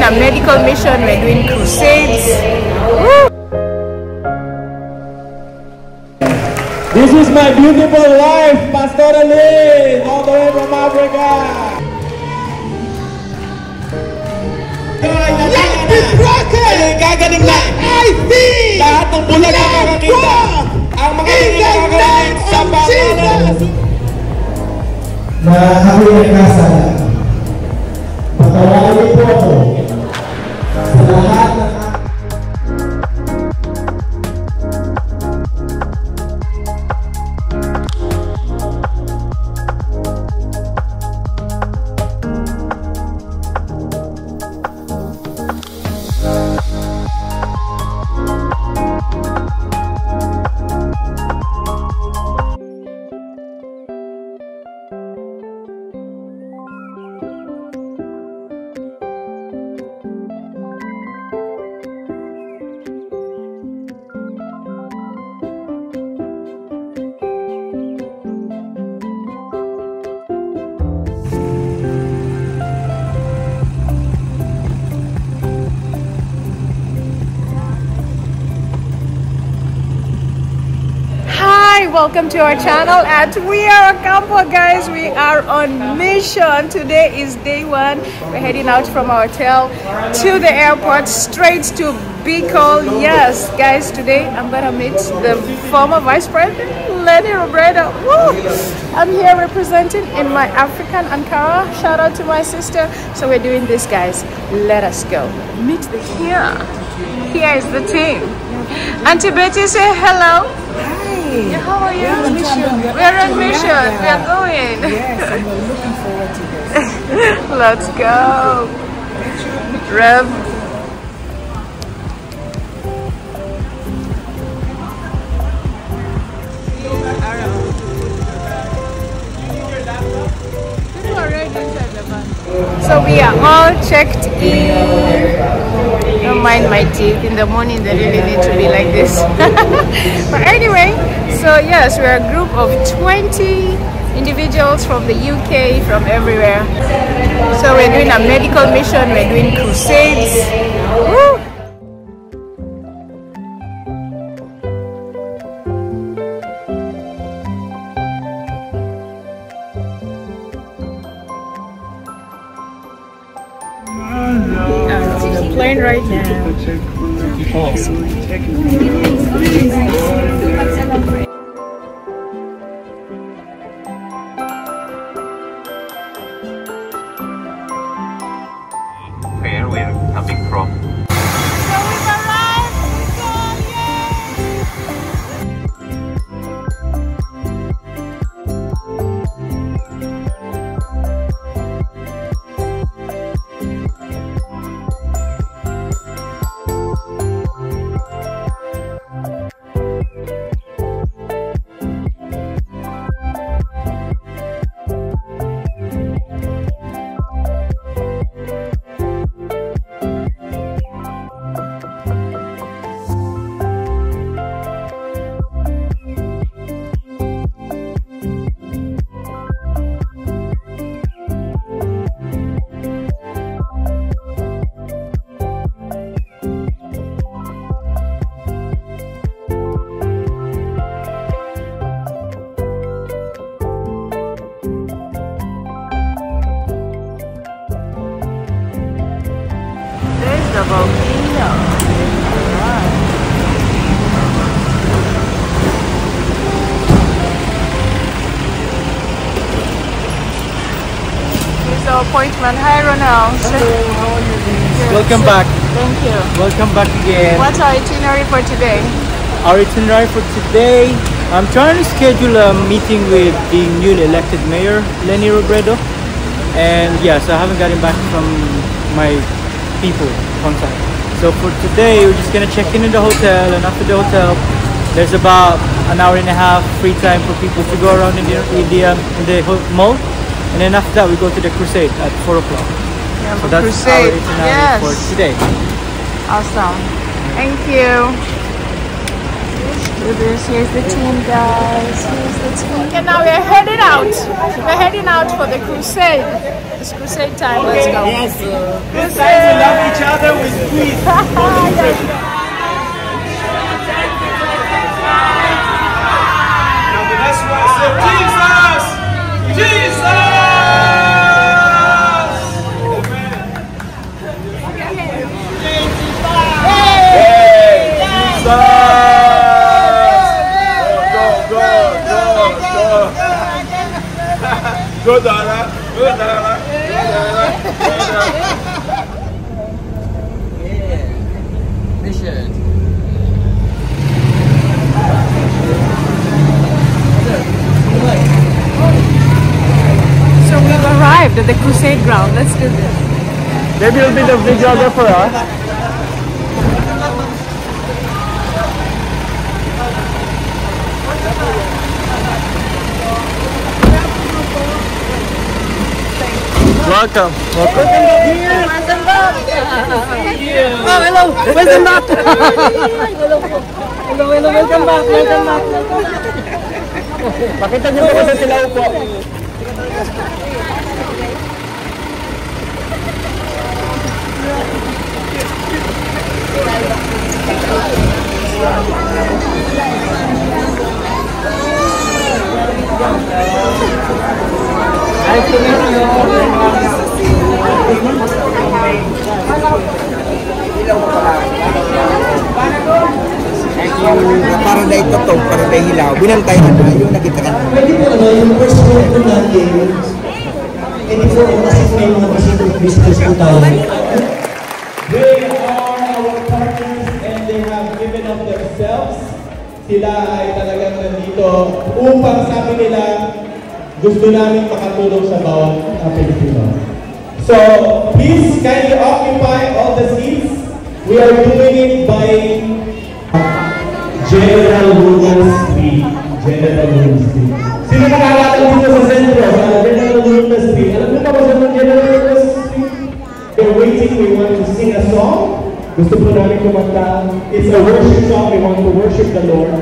a medical mission. We're doing crusades. Woo! This is my beautiful wife, Pastor Liz, all the way from Africa. Let be broken. I see. Let go. In the name of Jesus. Na kami ay nasa patawarin po ako sa lahat ng Welcome to our channel at We Are Ocampo, guys. We are on mission. Today is day one. We're heading out from our hotel to the airport straight to Bicol. Yes, guys, today I'm gonna meet the former Vice President Leni Robredo. Woo! I'm here representing in my African Ankara. Shout out to my sister. So we're doing this, guys. Let us go meet the here. Here is the team. Auntie Betty, say hello. How are you? We're on mission. We are going. Yes, and we're looking forward to this. Let's go. Rev. So we are all checked in. Don't mind my teeth. In the morning they really need to be like this. But anyway, so yes, we're a group of 20 individuals from the UK, from everywhere. So we're doing a medical mission. We're doing crusades. Woo! Plane right now. Where we're coming from. So we've arrived. The volcano. Here's our appointment. Hi, Ronald. Hello, how are you doing? Welcome back. Thank you. Welcome back again. What's our itinerary for today? Our itinerary for today, I'm trying to schedule a meeting with the newly elected mayor, Leni Robredo. And yes, I haven't gotten back from my people contact. So for today, we're just gonna check in the hotel, and after the hotel, there's about an hour and a half free time for people to go around in the mall, and then after that, we go to the crusade at 4 o'clock. Yeah, So that's crusade. our itinerary for today. Awesome. Thank you. Here's the team, guys. Here's the team. Okay, now we're heading out. We're heading out for the crusade. It's crusade time. Let's go. Yes, Crusade. together we squeeze. Jesus! Jesus! Go, Dara. Go, Dara. Mission. So we've arrived at the crusade ground. Let's do this. Maybe you'll be the videographer, huh? Welcome. Welcome. Oh, hello. Welcome back. Hello, welcome back. Welcome back. Pakita niyo po sa sila po. Para na ito to, para na hilaw. Binantay na tayo, nakita ka. Pwede po yung first point po natin, hindi po kasi may mga business po tayo. They are our partners and they have given of themselves. Sila ay talagang nandito upang sabi nila gusto namin makatulong sa bawat Pilipino. So, please kindly occupy all the seats. We are doing it by General William Street. General William Street. Sino nakakala dito sa sentro? General William Street. Alam mo ba kung saan ang General William Street? We're waiting. We want to sing a song. Gusto po namin kumanta. It's a worship song. We want to worship the Lord.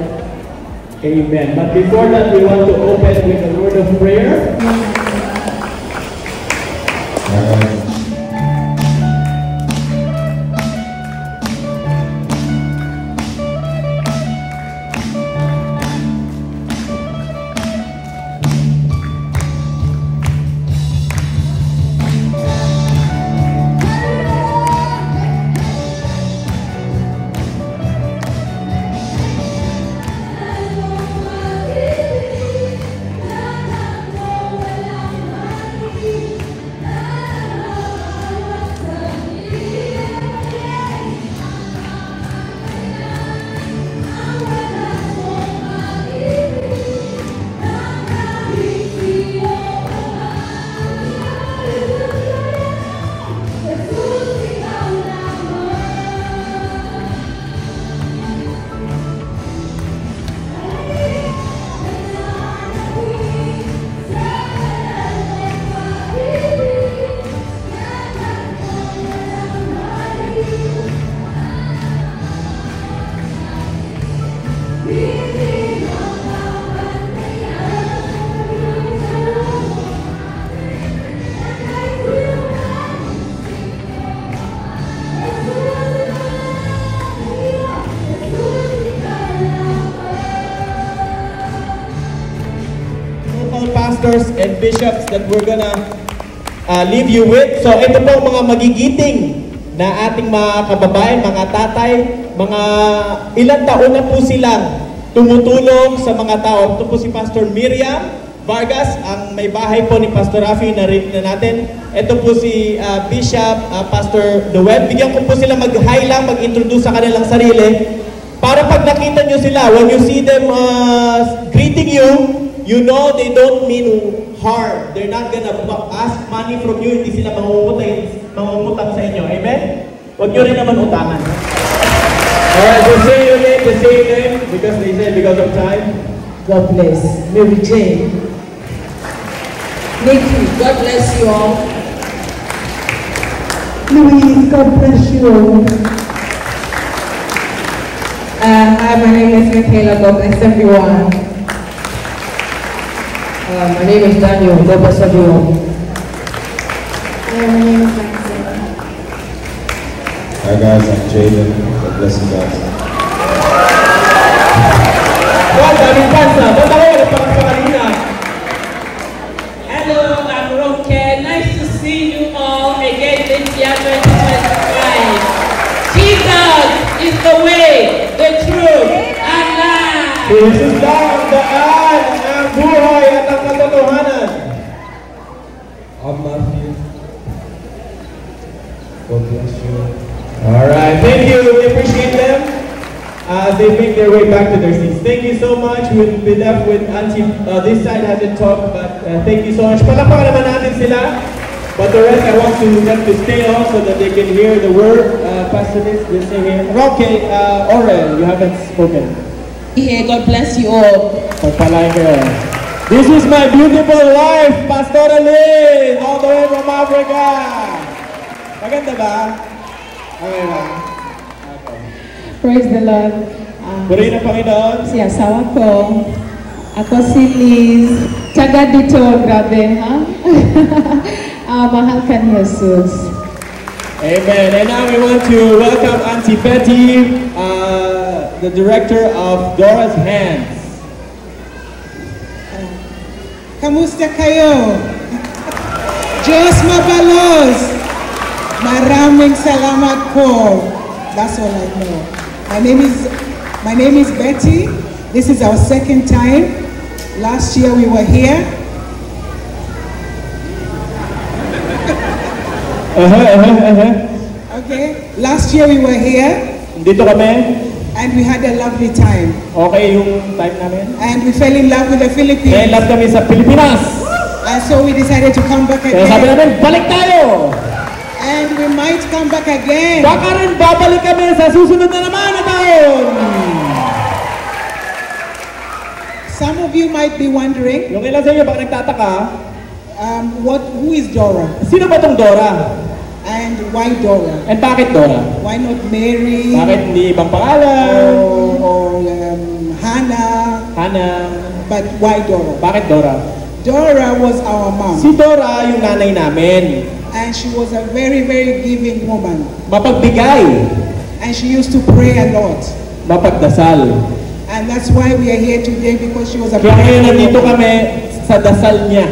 Amen. But before that, we want to open with a word of prayer. Pastors and bishops that we're gonna leave you with. So ito po mga magigiting na ating mga kababayan, mga tatay, mga ilang taon na po silang tumutulong sa mga tao. Ito po si Pastor Miriam Vargas, ang may bahay po ni Pastor Rafi na rin na natin. Ito po si Bishop Pastor Noel. Bigyan ko po sila mag-hi lang, mag-introduce sa kanilang sarili. Para pag nakita nyo sila, when you see them greeting you, you know they don't mean harm. They're not gonna ask money from you. Hindi sila mangungutang sa inyo. Amen? Huwag nyo rin naman utangan. Alright, just say your name, because they said because of time. God bless. Mary Jane. Nikki, God bless you all. Louise, God bless you all. Hi, my name is Michaela. God bless everyone. My name is Daniel. God bless everyone. Hi, my name is Maxine. Hi guys, I'm Jaden. God bless you guys. Hello, I'm Ronke. Nice to see you all again this year 2025. Jesus is the way, the truth, and life. Jesus lang ang daan, ang buhay at ang katotohanan. I'm Matthew. God bless you. Alright, thank you. We appreciate them as they make their way back to their seats. Thank you so much. We'll be left with Auntie. This side hasn't talked, but thank you so much. Palakpakan naman natin sila. But the rest, I want them to stay on so that they can hear the word. Pastor Liz, will stay here. Okay, Orel, you haven't spoken. Here, God bless you all. Pagpalain kayo. This is my beautiful wife, Pastor Liz, all the way from Africa. Maganda ba? Okay ba? Okay. Praise the Lord. Purihin ang Panginoon. Si asawa ko. Ako si Liz. Tiyaga dito, grabe, ha? Mahal ka ni Jesus. Amen. And now we want to welcome Auntie Betty, the director of Dora's Hands. Kamusta kayo? Diyos mabalos. Maraming salamat po. That's all I know. My name is Betty. This is our second time. Last year we were here. Okay. Last year we were here. Dito kami. And we had a lovely time. Okay yung time namin. And we fell in love with the Philippines. Kaya love kami sa Pilipinas. And so we decided to come back Kaya sabi again. namin, balik tayo! And we might come back again. Baka rin babalik kami sa susunod na naman na taon! Some of you might be wondering, Yung ilan sa inyo, baka nagtataka, who is Dora? sino ba tong Dora? And why Dora? And bakit Dora? Why not Mary? Bakit hindi ibang pangalan? Or Hannah? Hannah? But why Dora? Bakit Dora? Dora was our mom. Si Dora yung nanay namin. And she was a very, very giving woman. Mapagbigay. And she used to pray a lot. Mapagdasal. And that's why we are here today, because she was a Kaya ngayon prayerful nandito woman. kami sa dasal niya.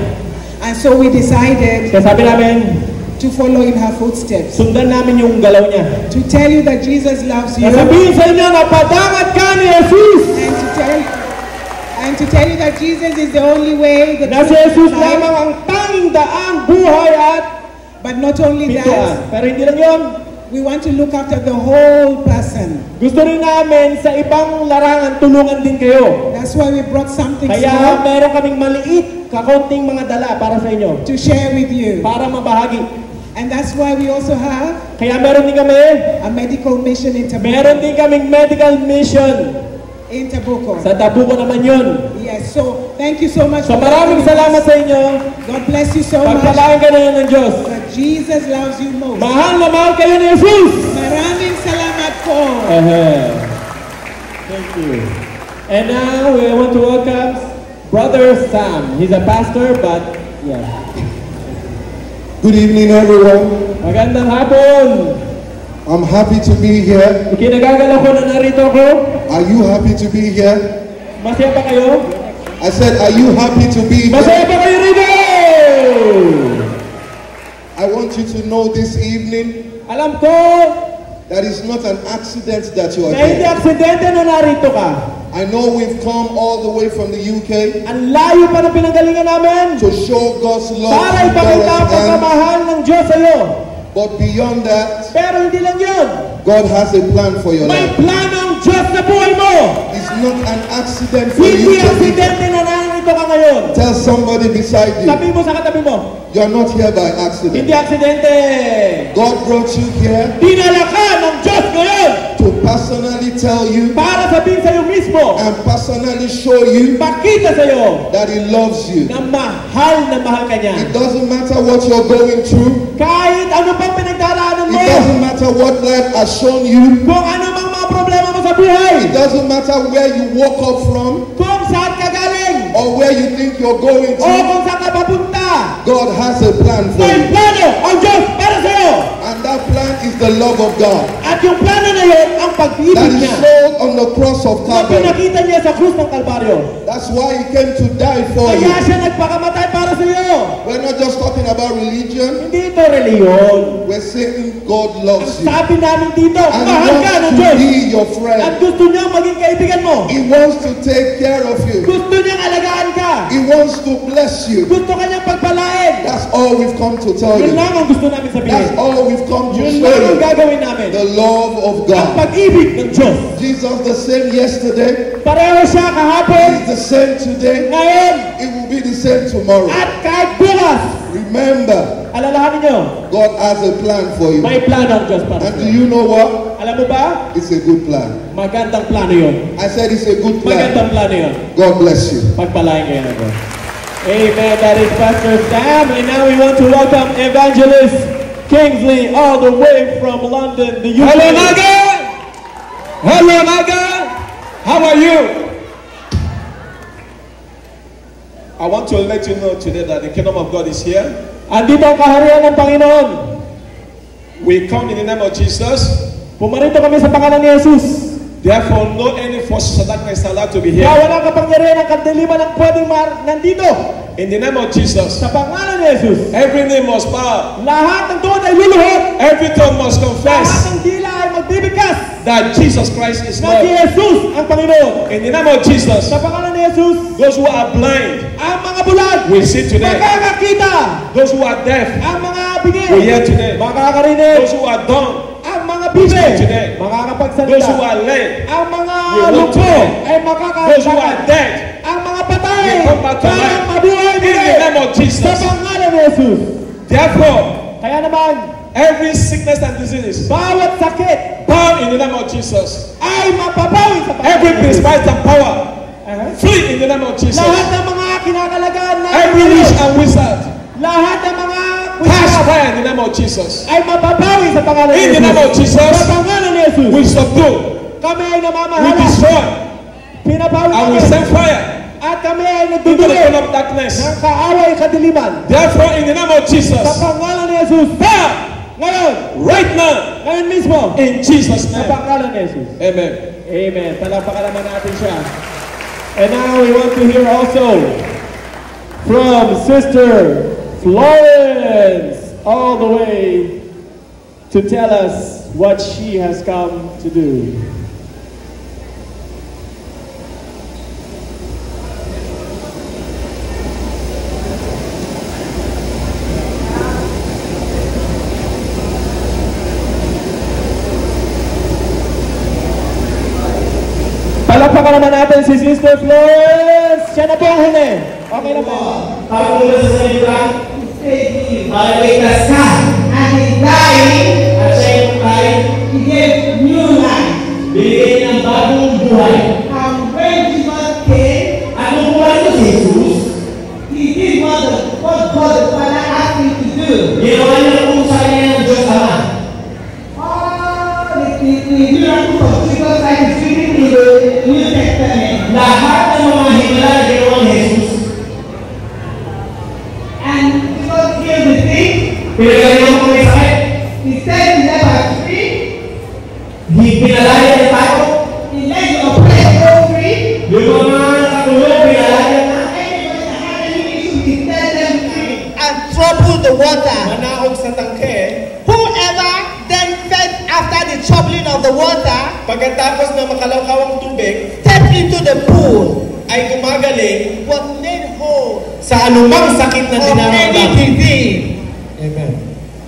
And so we decided Kaya sabi namin, to follow in her footsteps. sundan namin yung galaw niya. To tell you that Jesus loves you. Nasabihin sa inyo na padangat ka ni Jesus. And to tell you that Jesus is the only way, the Na si truth, Jesus and life. lamang ang tanging daan, buhay at But not only pintuan. that, Pero hindi lang yun. we want to look after the whole person. Gusto rin namin sa ibang larangan, tulungan din kayo. That's why we brought something Kaya small meron kaming maliit, kakonting mga dala para sa inyo. to share with you. Para mabahagi. And that's why we also have Kaya meron din kami, a medical mission in meron din kaming medical mission. Tabuco. Sa Tabuco naman yun. Yes, so thank you so much. So for maraming coming. salamat sa inyo. God bless you so much. Pagpalain ka na ng Diyos. But Jesus loves you most. Mahal na mahal kayo ni Jesus. Maraming salamat po. Thank you. And now we want to welcome Brother Sam. He's a pastor, but yeah. Good evening, everyone. Magandang hapon. I'm happy to be here. Kinagagala ko na narito ako. Are you happy to be here? Masaya ba kayo? I said, are you happy to be Masaya here? ba kayo rito? I want you to know this evening Alam ko that it's not an accident that you are na hindi here. aksidente na narito ka. I know we've come all the way from the UK Ang layo pa ng pinanggalingan namin to show God's love para to ipakita ang Doris, and pagmamahal ng Diyos sa iyo. but beyond that, Pero hindi lang yun. God has a plan for your May life. plano ang Diyos sa buhay mo. It's not an accident for you Hindi to be here. aksidente na narito ka ngayon. Tell somebody beside you, Sabi mo sa katabi mo, you're not here by accident. hindi aksidente. God brought you here Dinala ka ng Diyos ngayon to personally tell you para sabihin sa iyo mismo, and personally show you pakita sa iyo that He loves you. na mahal ka niya. It doesn't matter what you're going through. Kahit ano pang pinagdaraanan It mo, doesn't matter what life has shown you. kung ano mang mga problema mo sa buhay, It doesn't matter where you woke up from kung saan ka galing, or where you think you're going o to. kung saan ka papunta, God has a plan for may you. plano ang Diyos para sa iyo. And that plan is the love of God. At yung plano na yun, ang That pag-ibig is niya shown on the cross of na Calvary. pinakita niya sa krus ng Kalbaryo. That's why He came to die for you. Kaya siya nagpakamatay para sa iyo. We're not just talking about religion. Hindi ito reliyon. We're saying God loves you. Sabi namin dito, And He mahal ka ng wants to Diyos. be your At friend. gusto niya maging kaibigan mo. He wants to take care of you. Gusto niyang alagaan ka. He wants to bless you. Gusto kanyang pagpalain. That's all we've come to tell Yun you. lang ang gusto namin sabihin. That's all we've come to Yun show lang ang you. gagawin namin. The love of Ang God. pag-ibig ng Diyos. Jesus the same yesterday. Pareho siya kahapon, He's the same today. ngayon, It will be the same tomorrow. at kahit bukas. Remember, Alalahanin niyo, God has a plan for you. may plano ang Diyos para And sa do iyo. you know what? Alam mo ba? It's a good plan. Magandang plano yun. I said it's a good plan. Magandang plano yun. God bless you. Pagpalain kayo na Diyos. Amen. That is Pastor Sam. And now we want to welcome Evangelist Kingsley all the way from London, the UK. Hello, Naga! Hello, Naga! How are you? I want to let you know today that the kingdom of God is here. Andito ang kaharian ng Panginoon. We come in the name of Jesus. Pumarito kami sa pangalan ni Jesus. Therefore, no any forces of darkness are allowed to be here. Kaya walang kapangyarihan ng kadiliman ang pwedeng nandito. In the name of Jesus, Sa pangalan ni Jesus. every knee must bow. Lahat ng tuhod ay luluhod. Every tongue must Lahat confess ng dila ay magbibigkas that Jesus Christ is na si Lord. Jesus ang Panginoon. In the name of Jesus, Sa pangalan ni Jesus, those who are blind ang mga bulag will see today. makakakita. Those who are deaf Ang mga bingil will hear today. makakarinig. Those who are dumb, Ang mga bibe today. makakapagsalita. those who are lame, Ang mga will walk lumpo today. ay those who are makakapagsalita. dead, Ang mga patay will come back to parang life. mabuhay In the muli. name of Jesus. Sa pangalan ni Jesus. Therefore, Kaya naman, every sickness and disease bawat sakit bow in the name of Jesus. ay mapapawi sa pangalan Every ni Jesus. principality and power flee in the name of Jesus. Lahat ng mga kinakalagaan na Every witch and wizard lahat ng mga pass witchcraft fire in the name of Jesus. ay mapapawi sa pangalan ni In the Jesus. name of Jesus, Sa pangalan ni Jesus. we subdue, Kami ay we namamahala. destroy, Pinapawi and we kami. send fire At kami ay into the nagduduli kingdom of darkness. ng kaaway kadiliman. Therefore, in the name of Sa Jesus, pangalan ni Jesus. Ngayon, right now, ngayon mismo. in Jesus' Sa name, pangalan ni Jesus. amen. Amen. Palakpakan naman natin siya. And now we want to hear also from Sister Florence all the way to tell us what she has come to do. Palakpakan naman natin si Sister Florence. Siya na po ang huli. Okay na po. Pagpunta sa salita, maligtas ka. And He died, at siya yung patay, He gave new life. Bigay ng bagong buhay. And when Jesus came, at nung buhay ko si Jesus, He did what God the Father asked Him to do. Ginawa niya kung saan niya ng Diyos Ama. The miracles of Jesus Christ is written in the New Testament. Lahat ng mga himala na ginawa ni Jesus. And Jesus healed the sick. Pinagaling ang mga sakit. He set the leper free. Pinalaya ng tao. He let the oppressed go free. Yung mga nakatulog, pinalaya na. Anybody that had any issue, He set them free. And troubled the water. Manahog sa tangke. Whoever then fed after the troubling of the water, Pagkatapos na makalawkaw ang tubig, stepped into the pool, ay gumagaling was made whole sa anumang sakit na of any dinaramdam. disease. Amen.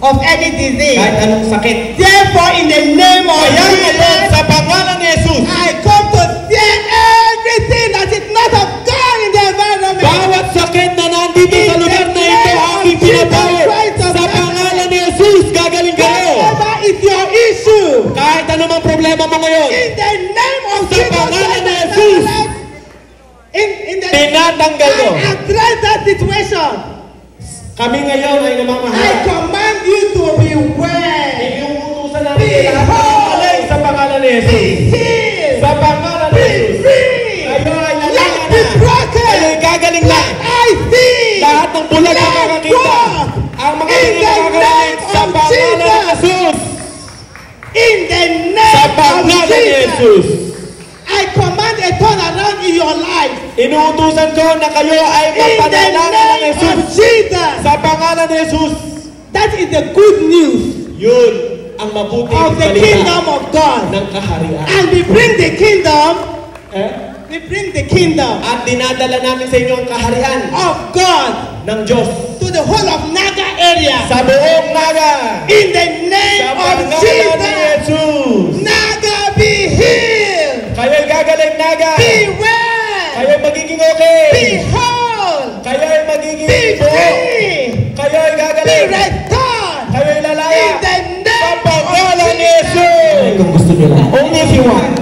Of any disease. Kahit anong sakit. Therefore, in the name of Kaya ngayon, Jesus, sa pangalan ni Jesus, I come to tear everything that is not of God in the environment. bawat sakit na nandito sa lugar na ito, aking pinapawid. Sa pangalan ni Jesus, gagaling kayo. Whatever is your issue, Kahit anumang problema mo ngayon, in the name of sa Jesus pangalan ni Christ, Jesus, in the tinatanggal ko. I address that situation. Kami ngayon ay I namamahal. command you to be well. Yung utusan namin lahat ng magaling sa pangalan ni Be Jesus. healed. Sa pangalan ni Be Jesus. free. Kayo ay Let lalaman be na. broken. Kayo ay gagaling na. I see. Lahat ng bulag na Let makakita. go. Ang mga In the nakakarinig name sa of pangalan ni Jesus. Jesus. pangalan ni Jesus. I command a turnaround in your life. Inuutusan ko na kayo ay In the mapanalangin ng name Jesus. of Jesus. Sa pangalan ni Jesus. That is the good news Yun ang mabuting of the kingdom of God. ng kaharian. And we bring the kingdom. We bring the kingdom At dinadala namin sa inyo ang kaharian of God ng Diyos to the whole of Naga area. sa buong Naga. In the name Sa of pangalan ni Jesus. Jesus. Naga be healed. Kayo'y gagaling, Naga. Be well. Kayo'y magiging okay. Be whole. Kayo'y magiging Be buo. free. Kayo'y Be gagaling. restored. Kayo'y lalaya. In the Sa name pangalan of ni Jesus. Kung gusto nyo lang. Only if you want.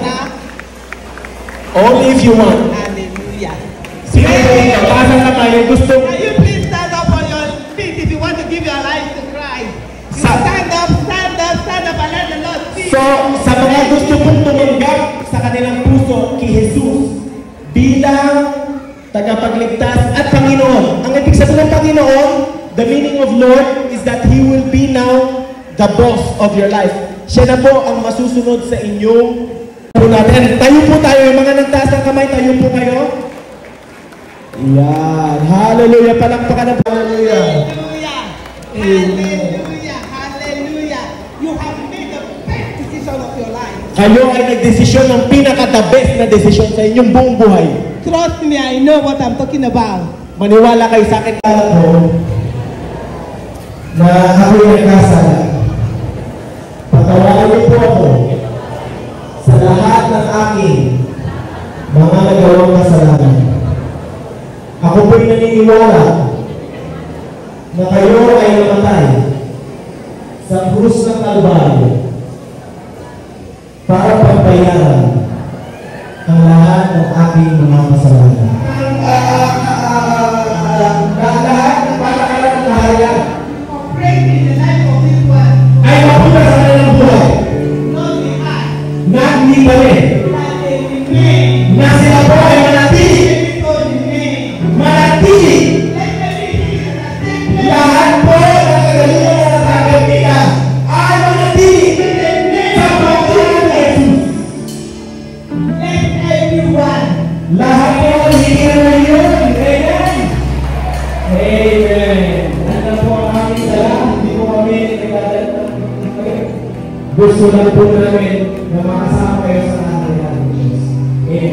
Only if you want. Hallelujah. Sino po yung kapasa na kayo gusto? Can you please stand up on your feet if you want to give your life to Christ? You stand up, stand up, stand up and let the Lord see. So, sa mga gusto pong tumanggap sa kanilang puso kay Jesus bilang tagapagligtas at Panginoon. Ang ibig sabihin ng Panginoon, the meaning of Lord is that He will be now the boss of your life. Siya na po ang masusunod sa inyong po natin. Tayo po tayo, yung mga nagtaas ng kamay, tayo po kayo. Yan. Hallelujah. Palakpakan na po. Hallelujah. Hallelujah. Hallelujah. Hallelujah. You have made the best decision of your life. Kayo ay nagdesisyon ng pinaka-the best na desisyon sa inyong buong buhay. Trust me, I know what I'm talking about. Maniwala kayo sa akin. Alam ko na ako'y nagkasala. Patawarin niyo po ako sa lahat ng aking mga nagawang kasalanan. Ako po'y naniniwala na kayo ay namatay sa krus ng Kalbaryo para pagbayaran ang lahat ng aking mga kasalanan. Lahat ng patakaran ng kaharian ay mapunta sa kanilang buhay. Na hindi pa rin. Na sila po ay manatili. Manatili. Lahat po ng kagalingan na natagay nila ay manatili sa pangalan ni Jesus. Lahat po ang hihingan na yun. Amen. Amen. Ano po ang aming salamat. Hindi po kami nagdadala. Gusto lang po namin na makasama kayo sa natin ng Diyos.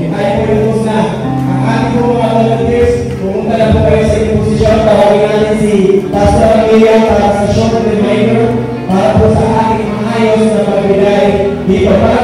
Tayo po yung na ang ating po mga volunteers, pumunta lang po kayo sa inyong posisyon. Tawagin natin si Pastor Amelia para sa short reminder para po sa ating maayos na pagbigay dito. Para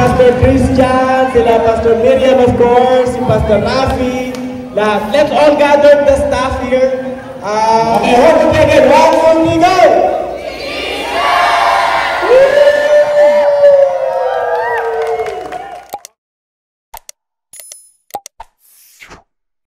Pastor Christian, sila Pastor Miriam of course, si Pastor Rafi, lahat. Let's all gather the staff here. Okay, hold it again. 1, 2, 3, go!